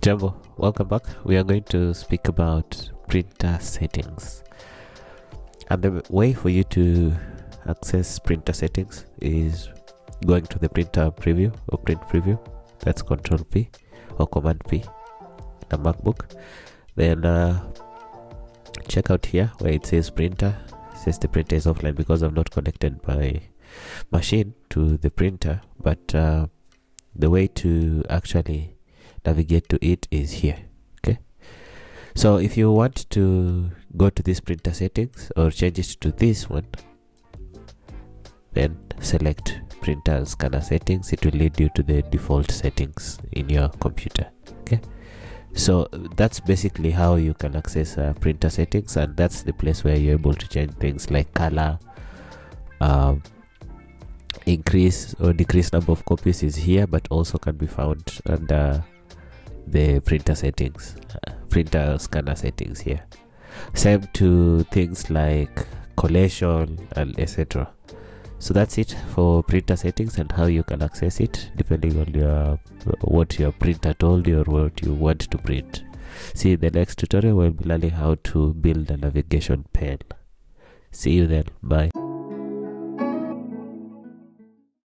Jumbo, welcome back. We are going to speak about printer settings. And the way for you to access printer settings is going to the printer preview or print preview. That's Control P or Command P, the MacBook. Then check out here where it says printer. It says the printer is offline because I've not connected my machine to the printer, but the way to actually navigate to it is here. Okay, so if you want to go to this printer settings or change it to this one, then select printer scanner settings. It will lead you to the default settings in your computer. Okay, so that's basically how you can access printer settings, and that's the place where you're able to change things like color, increase or decrease number of copies is here, but also can be found under the printer settings, printer scanner settings here. Same to things like collation and etc. So that's it for printer settings and how you can access it depending on your what your printer told you or what you want to print. See, in the next tutorial we'll be learning how to build a navigation pen. See you then. Bye.